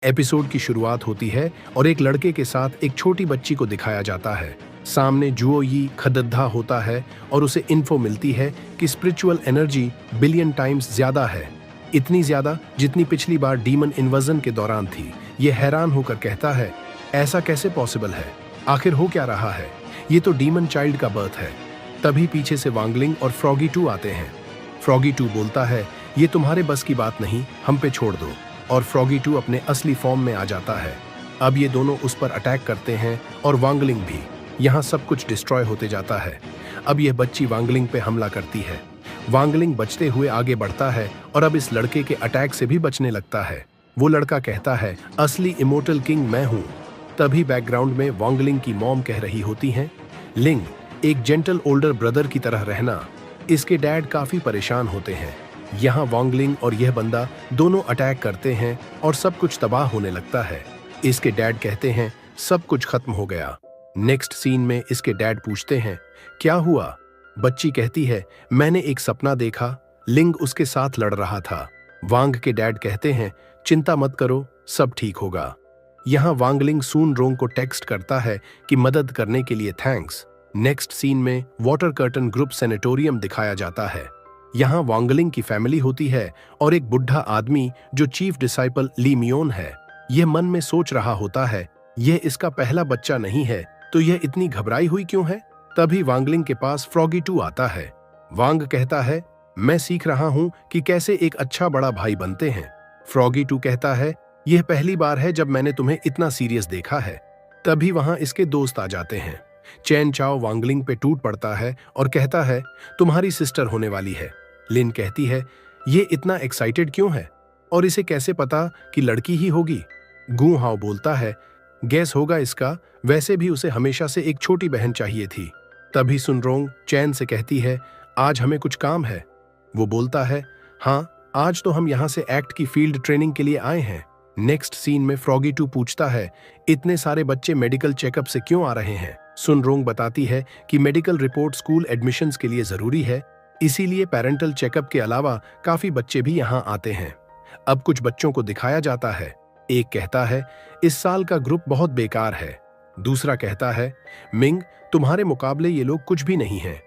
Episode की शुरुआत होती है और एक लड़के के साथ एक छोटी बच्ची को दिखाया जाता है। सामने जुओ यी खदद्धा होता है और उसे इन्फो मिलती है कि स्पिरिचुअल एनर्जी बिलियन टाइम्स ज्यादा है, इतनी ज्यादा जितनी पिछली बार डीमन इन्वर्जन के दौरान थी। ये हैरान होकर कहता है, ऐसा कैसे पॉसिबल है? आखिर हो क्या रहा है? ये तो डीमन चाइल्ड का बर्थ है। तभी पीछे से वांगलिंग और फ्रॉगी 2 आते हैं। फ्रॉगी 2 बोलता है, ये तुम्हारे बस की बात नहीं, हम पे छोड़ दो। और फ्रॉगी 2 अपने असली फॉर्म में आ जाता है। अब ये दोनों उस पर अटैक करते हैं और वांगलिंग भी। यहाँ सब कुछ डिस्ट्रॉय होते जाता है। अब यह बच्ची वांगलिंग पे हमला करती है। वांगलिंग बचते हुए आगे बढ़ता है और अब इस लड़के के अटैक से भी बचने लगता है। वो लड़का कहता है, असली इमोर्टल किंग मैं हूँ। तभी बैकग्राउंड में वांगलिंग की मॉम कह रही होती हैं, लिंग, एक जेंटल ओल्डर ब्रदर की तरह रहना। इसके डैड काफी परेशान होते हैं। यहाँ वांगलिंग और यह बंदा दोनों अटैक करते हैं और सब कुछ तबाह होने लगता है। इसके डैड कहते हैं, सब कुछ खत्म हो गया। नेक्स्ट सीन में इसके डैड पूछते हैं, क्या हुआ? बच्ची कहती है, मैंने एक सपना देखा, लिंग उसके साथ लड़ रहा था। वांग के डैड कहते हैं, चिंता मत करो, सब ठीक होगा। यहाँ वांगलिंग सून रोंग को टेक्स्ट करता है कि मदद करने के लिए थैंक्स। नेक्स्ट सीन में वाटर कर्टन ग्रुप सेनेटोरियम दिखाया जाता है। यहाँ वांगलिंग की फैमिली होती है और एक बुढ़ा आदमी जो चीफ डिसाइपल ली मियोन है। यह मन में सोच रहा होता है, यह इसका पहला बच्चा नहीं है तो यह इतनी घबराई हुई क्यों है? तभी वांगलिंग के पास फ्रॉगी 2 आता है। वांग कहता है, मैं सीख रहा हूँ कि कैसे एक अच्छा बड़ा भाई बनते हैं। फ्रॉगी 2 कहता है, यह पहली बार है जब मैंने तुम्हें इतना सीरियस देखा है। तभी वहां इसके दोस्त आ जाते हैं। चैन चाओ वांगलिंग पे टूट पड़ता है और कहता है, तुम्हारी सिस्टर होने वाली है। लिन कहती है, ये इतना एक्साइटेड क्यों है और इसे कैसे पता कि लड़की ही होगी? गू हाओ बोलता है, गैस होगा इसका, वैसे भी उसे हमेशा से एक छोटी बहन चाहिए थी। तभी सुनरोंग चैन से कहती है, आज हमें कुछ काम है। वो बोलता है, हाँ, आज तो हम यहाँ से एक्ट की फील्ड ट्रेनिंग के लिए आए हैं। नेक्स्ट सीन में फ्रॉगी 2 पूछता है, इतने सारे बच्चे मेडिकल चेकअप से क्यों आ रहे हैं? सुनरोंग बताती है कि मेडिकल रिपोर्ट स्कूल एडमिशन्स के लिए जरूरी है, इसीलिए पेरेंटल चेकअप के अलावा काफी बच्चे भी यहाँ आते हैं। अब कुछ बच्चों को दिखाया जाता है। एक कहता है, इस साल का ग्रुप बहुत बेकार है। दूसरा कहता है, मिंग, तुम्हारे मुकाबले ये लोग कुछ भी नहीं है।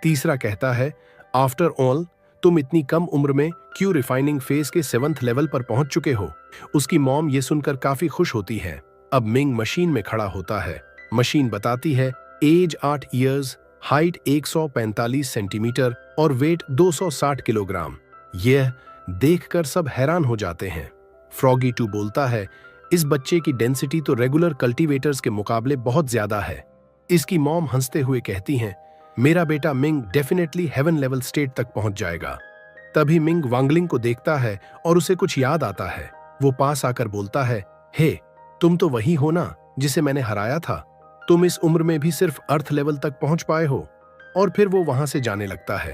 तीसरा कहता है, आफ्टर ऑल तुम इतनी कम उम्र में क्यों रिफाइनिंग फेज के 7th लेवल पर पहुंच चुके हो? उसकी मॉम ये सुनकर काफी खुश होती है। अब मिंग मशीन में खड़ा होता है। मशीन बताती है, एज 8 इयर्स, हाइट 145 सेंटीमीटर और वेट 260 किलोग्राम। यह देखकर सब हैरान हो जाते हैं। फ्रॉगी 2 बोलता है, इस बच्चे की डेंसिटी तो रेगुलर कल्टीवेटर्स के मुकाबले बहुत ज्यादा है। इसकी मॉम हंसते हुए कहती हैं, मेरा बेटा मिंग डेफिनेटली हेवन लेवल स्टेट तक पहुंच जाएगा। तभी मिंग वांगलिंग को देखता है और उसे कुछ याद आता है। वो पास आकर बोलता है, हे, तुम तो वही हो ना जिसे मैंने हराया था? तुम इस उम्र में भी सिर्फ अर्थ लेवल तक पहुंच पाए हो। और फिर वो वहां से जाने लगता है।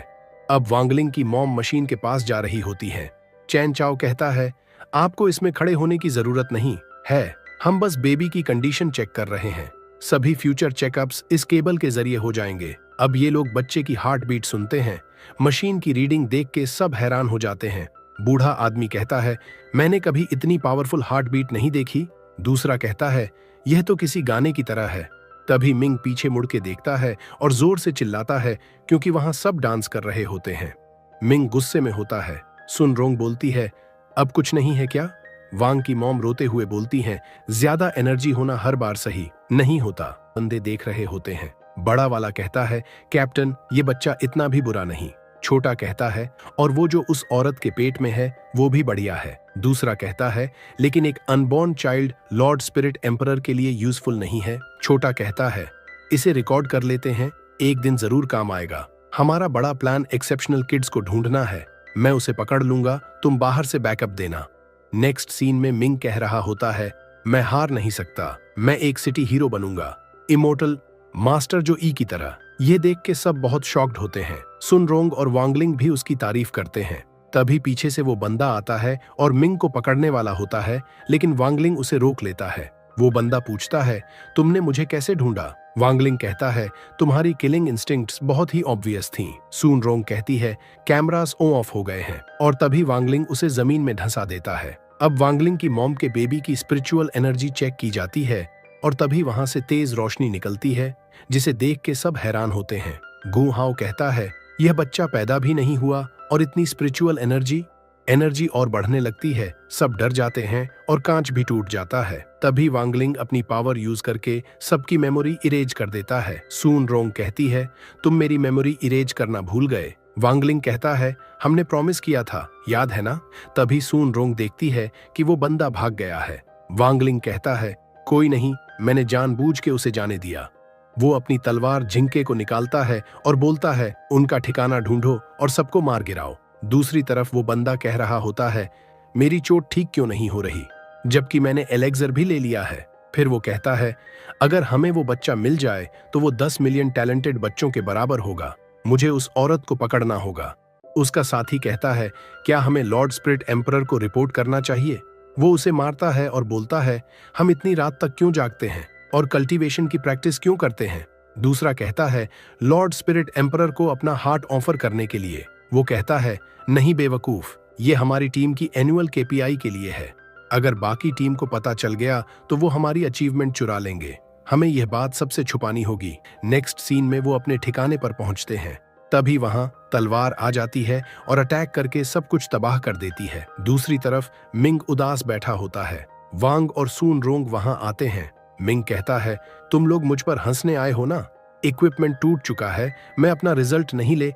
अब वांगलिंग की मॉम मशीन के पास जा रही होती है। चैन चाओ कहता है, आपको इसमें खड़े होने की जरूरत नहीं है, हम बस बेबी की कंडीशन चेक कर रहे हैं। सभी फ्यूचर चेकअप्स इस केबल के जरिए हो जाएंगे। अब ये लोग बच्चे की हार्ट बीट सुनते हैं। मशीन की रीडिंग देख के सब हैरान हो जाते हैं। बूढ़ा आदमी कहता है, मैंने कभी इतनी पावरफुल हार्ट बीट नहीं देखी। दूसरा कहता है, यह तो किसी गाने की तरह है। तभी मिंग पीछे मुड़ के देखता है और जोर से चिल्लाता है क्योंकि वहां सब डांस कर रहे होते हैं। मिंग गुस्से में होता है। सुनरोंग बोलती है, अब कुछ नहीं है क्या? वांग की मॉम रोते हुए बोलती हैं, ज्यादा एनर्जी होना हर बार सही नहीं होता। बंदे देख रहे होते हैं। बड़ा वाला कहता है, कैप्टन, ये बच्चा इतना भी बुरा नहीं। छोटा कहता है, और वो जो उस औरत के पेट में है वो भी बढ़िया है। दूसरा कहता है, लेकिन एक unborn child Lord spirit emperor के लिए यूजफुल नहीं है। छोटा कहता है, इसे रिकॉर्ड कर लेते हैं, एक दिन जरूर काम आएगा। हमारा बड़ा प्लान एक्सेप्शनल किड्स को ढूंढना है। मैं उसे पकड़ लूंगा, तुम बाहर से बैकअप देना। नेक्स्ट सीन में मिंग कह रहा होता है, मैं हार नहीं सकता, मैं एक सिटी हीरो बनूंगा, इमोर्टल मास्टर जो ई की तरह। ये देख के सब बहुत शॉक्ड होते हैं। सुनरोंग और वांगलिंग भी उसकी तारीफ करते हैं। तभी पीछे से वो बंदा आता है और मिंग को पकड़ने वाला होता है, लेकिन वांगलिंग उसे रोक लेता है। वो बंदा पूछता है, तुमने मुझे कैसे ढूंढा? वांगलिंग कहता है, तुम्हारी किलिंग इंस्टिंक्ट्स बहुत ही ऑब्वियस थीं। सुनरोंग कहती है, कैमरास ऑफ हो गए हैं। और तभी वांगलिंग उसे जमीन में धंसा देता है। अब वांगलिंग की मॉम के बेबी की स्पिरिचुअल एनर्जी चेक की जाती है और तभी वहां से तेज रोशनी निकलती है, जिसे देख के सब हैरान होते हैं। गु हाओ कहता है, यह बच्चा पैदा भी नहीं हुआ और इतनी स्पिरिचुअल एनर्जी एनर्जी और बढ़ने लगती है। सब डर जाते हैं और कांच भी टूट जाता है। तभी वांगलिंग अपनी पावर यूज करके सबकी मेमोरी इरेज कर देता है। सून रोंग कहती है, तुम मेरी मेमोरी इरेज करना भूल गए। वांगलिंग कहता है, हमने प्रॉमिस किया था, याद है ना? तभी सून रोंग देखती है कि वो बंदा भाग गया है। वांगलिंग कहता है, कोई नहीं, मैंने जानबूझ के उसे जाने दिया। वो अपनी तलवार झिंके को निकालता है और बोलता है, उनका ठिकाना ढूंढो और सबको मार गिराओ। दूसरी तरफ वो बंदा कह रहा होता है, मेरी चोट ठीक क्यों नहीं हो रही, जबकि मैंने एलेक्सर भी ले लिया है। फिर वो कहता है, अगर हमें वो बच्चा मिल जाए तो वो 10 मिलियन टैलेंटेड बच्चों के बराबर होगा। मुझे उस औरत को पकड़ना होगा। उसका साथी कहता है, क्या हमें लॉर्ड स्पिरिट एम्परर को रिपोर्ट करना चाहिए? वो उसे मारता है और बोलता है, हम इतनी रात तक क्यों जागते हैं और कल्टीवेशन की प्रैक्टिस क्यों करते हैं? दूसरा कहता है, लॉर्ड स्पिरिट एम्परर को अपना हार्ट ऑफर करने के लिए। वो कहता है, नहीं बेवकूफ, ये हमारी टीम की एनुअल केपीआई के लिए है। अगर बाकी टीम को पता चल गया तो वो हमारी अचीवमेंट चुरा लेंगे। हमें यह बात सबसे छुपानी होगी। नेक्स्ट सीन में वो अपने ठिकाने पर पहुंचते हैं। तभी वहां तलवार आ जाती है और अटैक करके सब कुछ तबाह कर देती है। दूसरी तरफ मिंग उदास बैठा होता है। वांग और सून रोंग वहां आते हैं। मिंग कहता है, तुम लोग मुझ पर हंसने आए हो ना? इक्विपमेंट टूट चुका है, मैं अपना रिजल्ट नहीं ले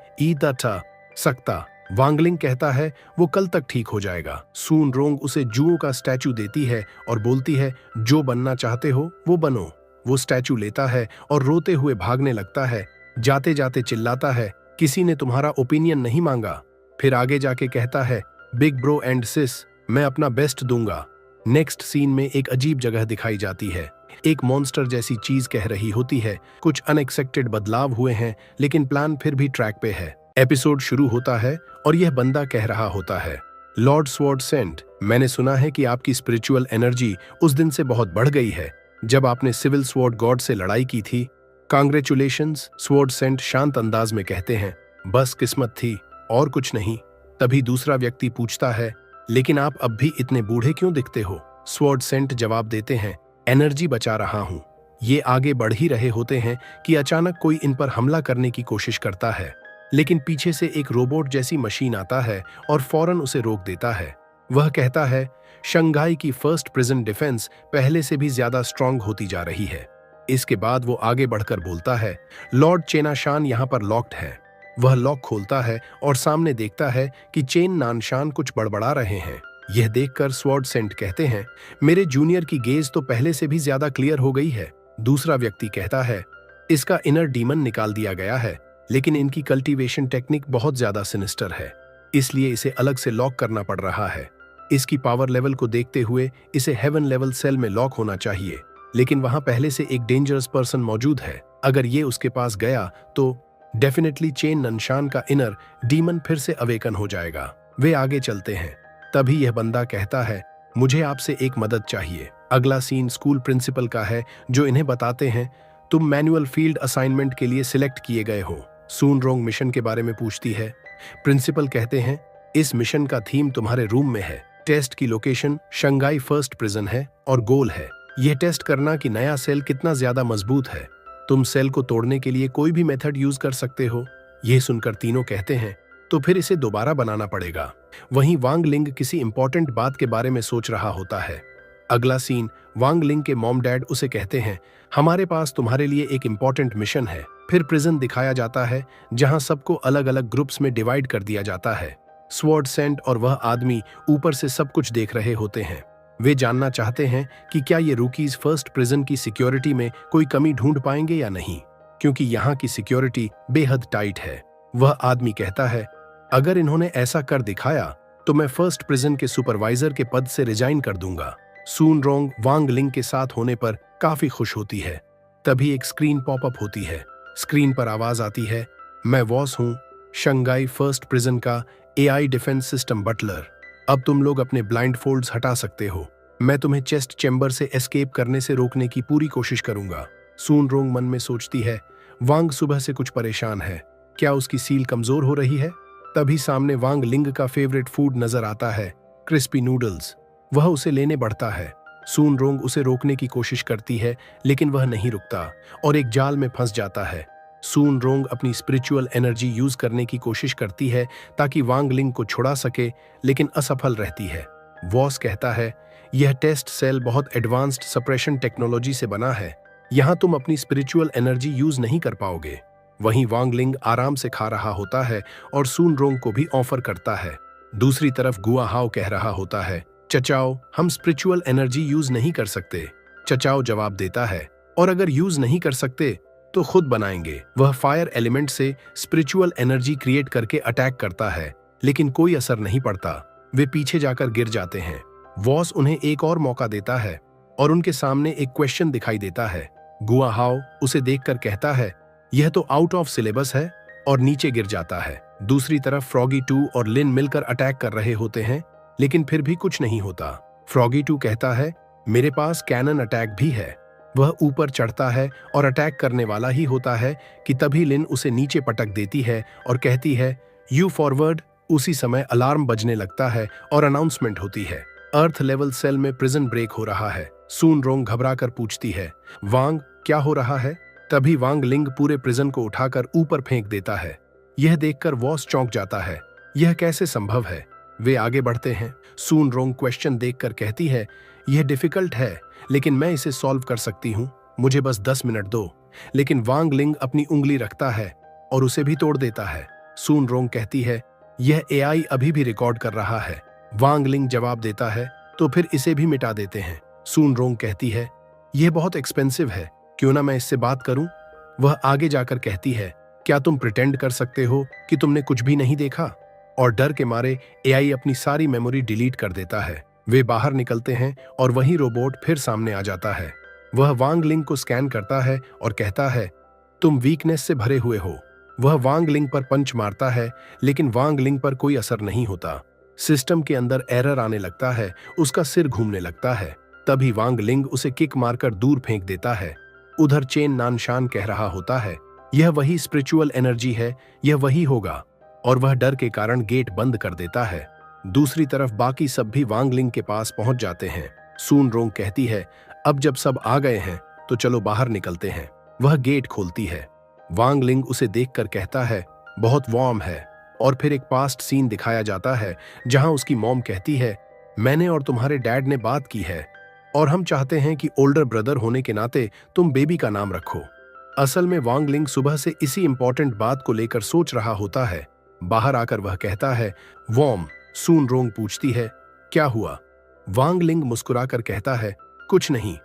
सकता। वांगलिंग कहता है, वो कल तक ठीक हो जाएगा। सून रोंग उसे जुओं का स्टैचू देती है और बोलती है, जो बनना चाहते हो वो बनो। वो स्टैचू लेता है और रोते हुए भागने लगता है। जाते जाते चिल्लाता है, किसी ने तुम्हारा ओपिनियन नहीं मांगा। फिर आगे जाके कहता है, बिग ब्रो एंड सिस, मैं अपना बेस्ट दूंगा। नेक्स्ट सीन में एक अजीब जगह दिखाई जाती है। एक मॉन्स्टर जैसी चीज कह रही होती है, कुछ अनएक्सपेक्टेड बदलाव हुए हैं लेकिन प्लान फिर भी ट्रैक पे है। एपिसोड शुरू होता है और यह बंदा कह रहा होता है, लॉर्ड स्वॉर्ड सेंट, मैंने सुना है कि आपकी स्पिरिचुअल एनर्जी उस दिन से बहुत बढ़ गई है जब आपने सिविल स्वॉर्ड गॉड से लड़ाई की थी। कांग्रेचुलेशंस, स्वॉर्ड सेंट शांत अंदाज में कहते हैं, बस किस्मत थी और कुछ नहीं। तभी दूसरा व्यक्ति पूछता है, लेकिन आप अब भी इतने बूढ़े क्यों दिखते हो? स्वॉर्ड सेंट जवाब देते हैं, एनर्जी बचा रहा हूं। ये आगे बढ़ ही रहे होते हैं कि अचानक कोई इन पर हमला करने की कोशिश करता है, लेकिन पीछे से एक रोबोट जैसी मशीन आता है और फौरन उसे रोक देता है। वह कहता है, शंघाई की फर्स्ट प्रिजन डिफेंस पहले से भी ज्यादा स्ट्रांग होती जा रही है। इसके बाद वो आगे बढ़कर बोलता है, लॉर्ड चेनाशान यहाँ पर लॉक्ड है। वह लॉक खोलता है और सामने देखता है कि चेन नानशान कुछ बड़बड़ा रहे हैं। यह देखकर स्वॉर्ड सेंट कहते हैं, मेरे जूनियर की गेज तो पहले से भी ज्यादा क्लियर हो गई है। दूसरा व्यक्ति कहता है, इसका इनर डीमन निकाल दिया गया है, लेकिन इनकी कल्टीवेशन टेक्निक बहुत ज्यादा सिनिस्टर है, इसलिए इसे अलग से लॉक करना पड़ रहा है। इसकी पावर लेवल को देखते हुए इसे हेवन लेवल सेल में लॉक होना चाहिए, लेकिन वहां पहले से एक डेंजरस पर्सन मौजूद है। अगर ये उसके पास गया तो डेफिनेटली चेन ननशान का इनर डीमन फिर से अवेकन हो जाएगा। वे आगे चलते हैं। तभी यह बंदा कहता है, मुझे आपसे एक मदद चाहिए। अगला सीन स्कूल प्रिंसिपल का है, जो इन्हें बताते हैं, तुम मैनुअल फील्ड असाइनमेंट के लिए सिलेक्ट किए गए हो। सून रोंग मिशन के बारे में पूछती है। प्रिंसिपल कहते हैं, इस मिशन का थीम तुम्हारे रूम में है। टेस्ट की लोकेशन शंघाई फर्स्ट प्रिजन है और गोल है यह टेस्ट करना कि नया सेल कितना ज्यादा मजबूत है। तुम सेल को तोड़ने के लिए कोई भी मेथड यूज कर सकते हो। यह सुनकर तीनों कहते हैं, तो फिर इसे दोबारा बनाना पड़ेगा। वहीं वांग लिंग किसी इंपॉर्टेंट बात के बारे में सोच रहा होता है। अगला सीन वांग लिंग के मॉम डैड उसे कहते हैं, हमारे पास तुम्हारे लिए एक इंपॉर्टेंट मिशन है। फिर प्रिजन दिखाया जाता है जहां सबको अलग अलग ग्रुप्स में डिवाइड कर दिया जाता है। स्वॉर्ड सेंट और वह आदमी ऊपर से सब कुछ देख रहे होते हैं। वे जानना चाहते हैं कि क्या ये रूकीज फर्स्ट प्रिजन की सिक्योरिटी में कोई कमी ढूंढ पाएंगे या नहीं, क्योंकि यहाँ की सिक्योरिटी बेहद टाइट है। वह आदमी कहता है, अगर इन्होंने ऐसा कर दिखाया तो मैं फर्स्ट प्रिजन के सुपरवाइजर के पद से रिजाइन कर दूंगा। सून रोंग वांग लिंग के साथ होने पर काफी खुश होती है। तभी एक स्क्रीन पॉपअप होती है। स्क्रीन पर आवाज आती है, मैं वॉस हूं, शंघाई फर्स्ट प्रिजन का एआई डिफेंस सिस्टम बटलर। अब तुम लोग अपने ब्लाइंड फोल्ड्स हटा सकते हो। मैं तुम्हें चेस्ट चैम्बर से एस्केप करने से रोकने की पूरी कोशिश करूंगा। सून रोंग मन में सोचती है, वांग सुबह से कुछ परेशान है, क्या उसकी सील कमजोर हो रही है? तभी सामने वांग लिंग का फेवरेट फूड नजर आता है, क्रिस्पी नूडल्स। वह उसे लेने बढ़ता है। सून रोंग उसे रोकने की कोशिश करती है, लेकिन वह नहीं रुकता और एक जाल में फंस जाता है। सून रोंग अपनी स्पिरिचुअल एनर्जी यूज करने की कोशिश करती है ताकि वांग लिंग को छुड़ा सके, लेकिन असफल रहती है। वॉस कहता है, यह टेस्ट सेल बहुत एडवांस्ड सप्रेशन टेक्नोलॉजी से बना है, यहाँ तुम अपनी स्पिरिचुअल एनर्जी यूज नहीं कर पाओगे। वहीं वांग लिंग आराम से खा रहा होता है और सून रोंग को भी ऑफर करता है। दूसरी तरफ गुआ हाओ कह रहा होता है, चचाओ, हम स्पिरिचुअल एनर्जी यूज नहीं कर सकते। चचाओ जवाब देता है, और अगर यूज नहीं कर सकते तो खुद बनाएंगे। वह फायर एलिमेंट से स्पिरिचुअल एनर्जी क्रिएट करके अटैक करता है, लेकिन कोई असर नहीं पड़ता। वे पीछे जाकर गिर जाते हैं। वॉस उन्हें एक और मौका देता है और उनके सामने एक क्वेश्चन दिखाई देता है। गुआ हाओ उसे देखकर कहता है, यह तो आउट ऑफ सिलेबस है, और नीचे गिर जाता है। दूसरी तरफ फ्रॉगी 2 और लिन मिलकर अटैक कर रहे होते हैं, लेकिन फिर भी कुछ नहीं होता। फ्रॉगी 2 कहता है, मेरे पास कैनन अटैक भी है। वह ऊपर चढ़ता है और अटैक करने वाला ही होता है कि तभी लिन उसे नीचे पटक देती है और कहती है, यू फॉरवर्ड। उसी समय अलार्म बजने लगता है और अनाउंसमेंट होती है, अर्थ लेवल सेल में प्रिजन ब्रेक हो रहा है। सून रोंग घबराकर पूछती है, वांग क्या हो रहा है? तभी वांग लिंग पूरे प्रिजन को उठाकर ऊपर फेंक देता है। यह देखकर वॉस चौंक जाता है, यह कैसे संभव है? वे आगे बढ़ते हैं। सून रोंग क्वेश्चन देखकर कहती है, यह डिफिकल्ट है, लेकिन मैं इसे सॉल्व कर सकती हूँ, मुझे बस 10 मिनट दो। लेकिन वांग लिंग अपनी उंगली रखता है और उसे भी तोड़ देता है। सून रोंग कहती है, यह एआई अभी भी रिकॉर्ड कर रहा है। वांग लिंग जवाब देता है, तो फिर इसे भी मिटा देते हैं। सून रोंग कहती है, यह बहुत एक्सपेंसिव है, क्यों ना मैं इससे बात करूं? वह आगे जाकर कहती है, क्या तुम प्रिटेंड कर सकते हो कि तुमने कुछ भी नहीं देखा? और डर के मारे एआई अपनी सारी मेमोरी डिलीट कर देता है। वे बाहर निकलते हैं और वही रोबोट फिर सामने आ जाता है। वह वांग लिंग को स्कैन करता है और कहता है, तुम वीकनेस से भरे हुए हो। वह वांग लिंग पर पंच मारता है, लेकिन वांग लिंग पर कोई असर नहीं होता। सिस्टम के अंदर एरर आने लगता है, उसका सिर घूमने लगता है। तभी वांग लिंग उसे किक मारकर दूर फेंक देता है। उधर चेन नानशान कह रहा होता है, यह वही स्पिरिचुअल एनर्जी है, यह वही होगा, और वह डर के कारण गेट बंद कर देता है। दूसरी तरफ बाकी सब भी वांग लिंग के पास पहुंच जाते हैं। सून रोंग कहती है, अब जब सब आ गए हैं तो चलो बाहर निकलते हैं। वह गेट खोलती है। वांग लिंग उसे देखकर कहता है, बहुत वार्म है। और फिर एक पास्ट सीन दिखाया जाता है जहां उसकी मॉम कहती है, मैंने और तुम्हारे डैड ने बात की है और हम चाहते हैं कि ओल्डर ब्रदर होने के नाते तुम बेबी का नाम रखो। असल में वांग लिंग सुबह से इसी इंपॉर्टेंट बात को लेकर सोच रहा होता है। बाहर आकर वह कहता है, वॉर्म। सून रोंग पूछती है, क्या हुआ? वांग लिंग मुस्कुराकर कहता है, कुछ नहीं,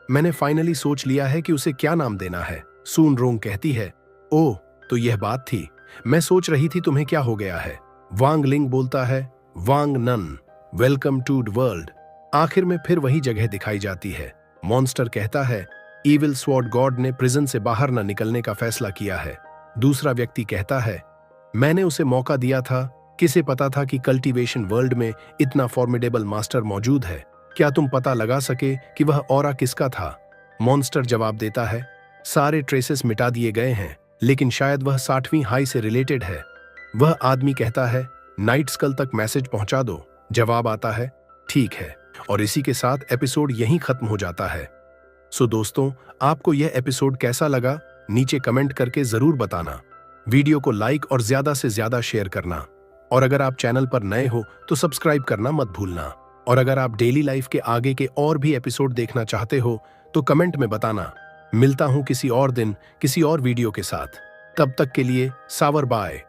मैंने फाइनली सोच लिया है कि उसे क्या नाम देना है। सून रोंग कहती है, ओह, तो यह बात थी, मैं सोच रही थी तुम्हें क्या हो गया है। वांग लिंग बोलता है, Wang Nan, welcome to the world. आखिर में फिर वही जगह दिखाई जाती है। मॉन्स्टर कहता है, ईविल स्वॉर्ड गॉड ने प्रिजन से बाहर न निकलने का फैसला किया है। दूसरा व्यक्ति कहता है, मैंने उसे मौका दिया था, किसे पता था कि कल्टीवेशन वर्ल्ड में इतना फॉर्मिडेबल मास्टर मौजूद है? क्या तुम पता लगा सके कि वह ऑरा किसका था? मॉन्स्टर जवाब देता है, सारे ट्रेसेस मिटा दिए गए हैं, लेकिन शायद वह 60वीं हाई से रिलेटेड है। वह आदमी कहता है, नाइट स्कल तक मैसेज पहुंचा दो। जवाब आता है, ठीक है। और इसी के साथ एपिसोड यहीं खत्म हो जाता है। सो दोस्तों, आपको यह एपिसोड कैसा लगा नीचे कमेंट करके जरूर बताना। वीडियो को लाइक और ज्यादा से ज्यादा शेयर करना, और अगर आप चैनल पर नए हो तो सब्सक्राइब करना मत भूलना। और अगर आप डेली लाइफ के आगे के और भी एपिसोड देखना चाहते हो तो कमेंट में बताना। मिलता हूं किसी और दिन किसी और वीडियो के साथ। तब तक के लिए सावर बाय।